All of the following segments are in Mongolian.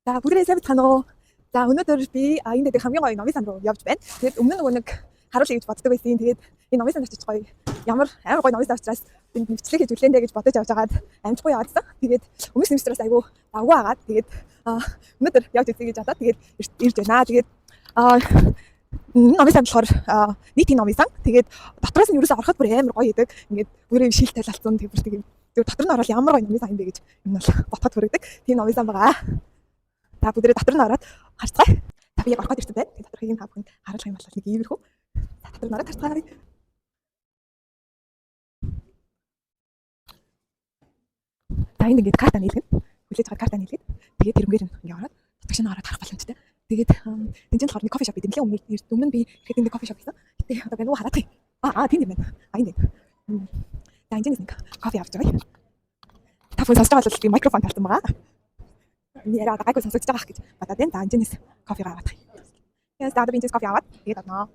За бүгдээ сайн байна уу? За өнөөдөр би энэ дэдэг хамгийн гоё номын сан руу явж байна. Тэгээд өмнө нөгөө нэг харуулъя гэж боддог байсан. Тэгээд энэ номын санд очиж гоё ямар амар гоё номын сан учраас энд нэвчлэг хийж үлэндэ гэж бодож явж байгаад амжихгүй яваадсан. Тэгээд өмнөх семестрээс айгүй давгүй агаад тэгээд өнөөдөр явж үзье гэж бодоод тэгээд ирж байна. Тэгээд энэ номын сан болохоор нийтийн номын сан. Тэгээд дотроос нь юу ч ороход бүр амар гоё идэг. Ингээд бүрээ шил тайлалцсан тэгвэр тэгээд дотор нь орол ямар гоё номын сан юм бэ гэж энэ бол ботход хүрэгдэг. Тийм номын сан байгаа. Та бүгдээ дотор нь ороод харцгаая. Та би яг ороход ирсэн байна. Тэгээ доторхыг хав хүнд харуулах юм бол нэг иймэрхүү. За дотор нь ороод харцгаая. За энэ ингээд карта нийлгэн. Хүлээж аваад карта нийлгээд тэгээд тэрнгээр нь ингээд ороод дотогш нь ороод харах боломжтой. Тэгээд энэ чинь болохоор нэг кофе шоп гэдэг. Нэлээд өмнө би ихэд нэг кофе шоп гэсэн. Гэтэ одоо гэнэ хараад. Тийм юм байна. Энэ. За энэ нэг кофе авч байгаа. Та бүхэн сонсож байгаа бол би микрофон тавьсан байгаа. Яра гайгүй сонсогдож байгаа гэж бодоод байна. За энэс кофе аваад. Яс даа би энэс кофе аваад тэгээд одноо.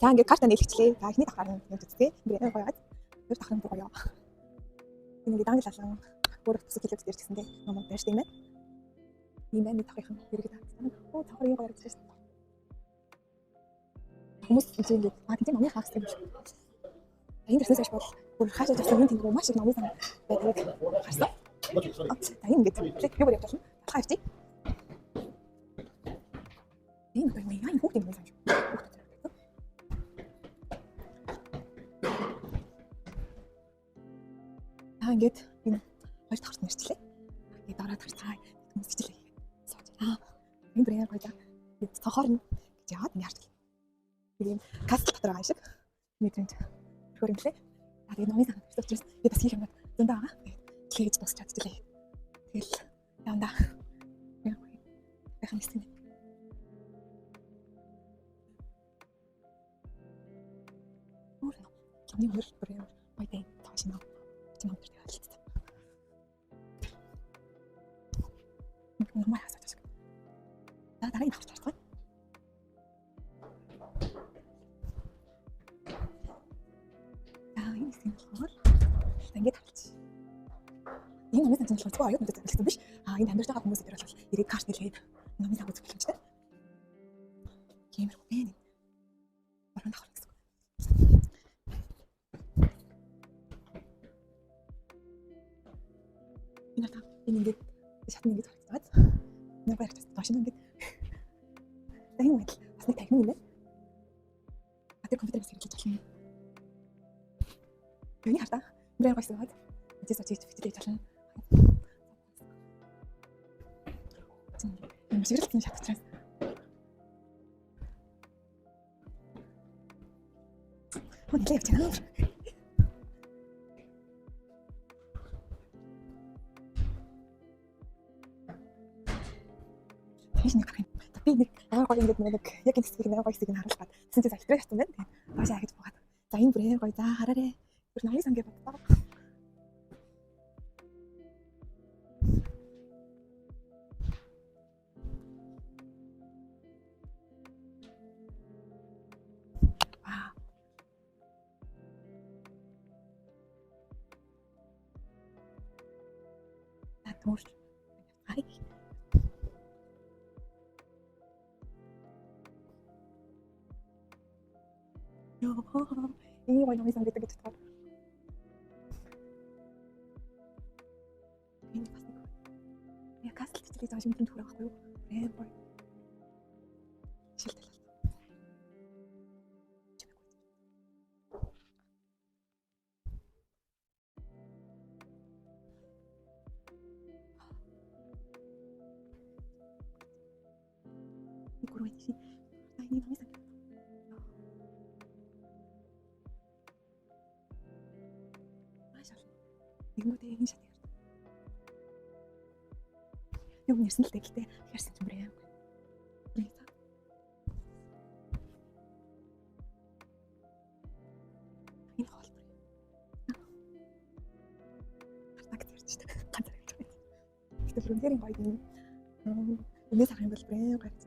За ингээд карта нийлэгчлээ. За эхний давхраар нь явж үзье. Ингээд гоёад. Тэр давхрын гоё. Ингээд англиалан өөр төсөв хэлээд ирж гисэн дээ. Номод байж тийм ээ. Ийм байна давхрын хэрэгэд таасан. Оо давхар юм гоё гэж байна. Хүмүүс ингээд тийм номын хаагс юм шиг. Энэ дэсээс аж бол бүр хаашаа явсан юм тийм маш их номын сан байдаг харсан. За ингээд би бүр явуулна. Тавьчих. Энэ гоё яа хүүхд юм байна. Ингээд энэ хоёр давхрт нэрчлээ. Тэгээд дараа тарцгаа хүмүүс хичээлээ хийгээд сууж. Энэ бүр яа гоё жаа. Цохоор нь гэж яагаад ингэ харж байна. Тэгээд кастл дотор байгаа шиг мэдрэмж хөр юм лээ. Тэгээд номын сан учраас би бас хийх юм байна. Зөндөө байгаа. Тэгээд бас чадчихлаа. Тэгэл яванда. Яхан гэсэн. Өөрнө. Чамны мөр бүрээ байд тааш нөө. Чамд тэр хэлсэн. Номой хасаж. Дараагийн авч чадсан. Энэ юм болохоор ингээд авчих. Энэ номын сан чинь болохоор аюул мэдээ гэсэн биш. Энэ амьдарч байгаа хүмүүсээр бол ирээд карт нэлээд номын сан үзэх боломжтой. Гэмэрхүү байна. Орон давхар гэсэн. Энэ ингээд шатны ингээд харагдаад. Нэг баяр тас машин ингээд. Энэ үед бас нэг тахим юм байна. Тэр компьютерээс хэрэглэж болно. Юуны хартаа? Мөрөө гайсан хаад. Эцэс очиж фичлээж болно. Энэ зэрэгцэн шатчихсан. Хөөе лев чанаа. Тийш нэг гарах юм. Би нэг гоё ингээд нэг яг энэ хэсгийг нэг гоё хэсгийг харуулж гад. Тэсэн чинь салхитраа шатсан байна. Тэгээд баашаа хаж буугаад. За энэ бүр гоё. За хараарэ. Тэр номын сан гэж бодлоо. Тууш. Ай. Энэ гоё номын сан гэдэг гэж боддог. Энэ бас нэг. Я кастл хичээлээ зааж юм төрөх байхгүй юу? Гоё. Шилтэл. Гурван чи. Энэ номын сан. Ингэдэй энэ шат ярд. Юу нэрсэн л дээ хэрсэн юм бэ? Энэ хоол. Хартагт ярьж та. Ганцаар гэж байна. Гэтэл үнээр гоё юм. Өнөөдөр сархан бол брэм гарч.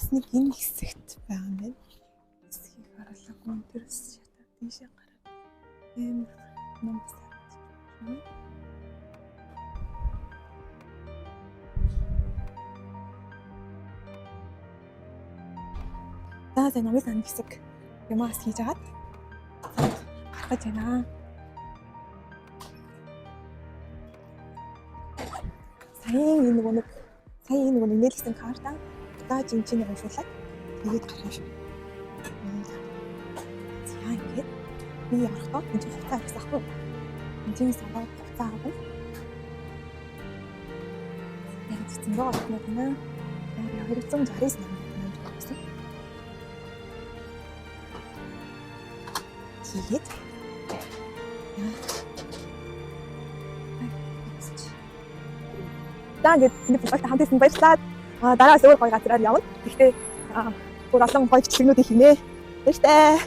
бас нэг энэ хэсэгт байгаа юм байна. Хэсгийг харуулах өнтөрс шатаа тийшээ гараад ном басаад. За намын сан хэсэг юмас хийж агаад гаргаж байна. Сайн энэ нөгөө нээлтсэн карта дааж энэ уншуулаад тэгээд гаргана шүү. За ингээд би орохдоо энэ хугацаа авсахгүй. Энд сараа хугацаа авах. Яг цэцэн рүү орох нь байна. Яг 269 нам гэсэн. Тэгээд за ингээд энэ проект хамт хийсэн баярлалаа. Дараагаас өөр гоё газраар явна. Гэхдээ бүр олон гоё бичлэгнүүдийг хийнэ. Баяртай.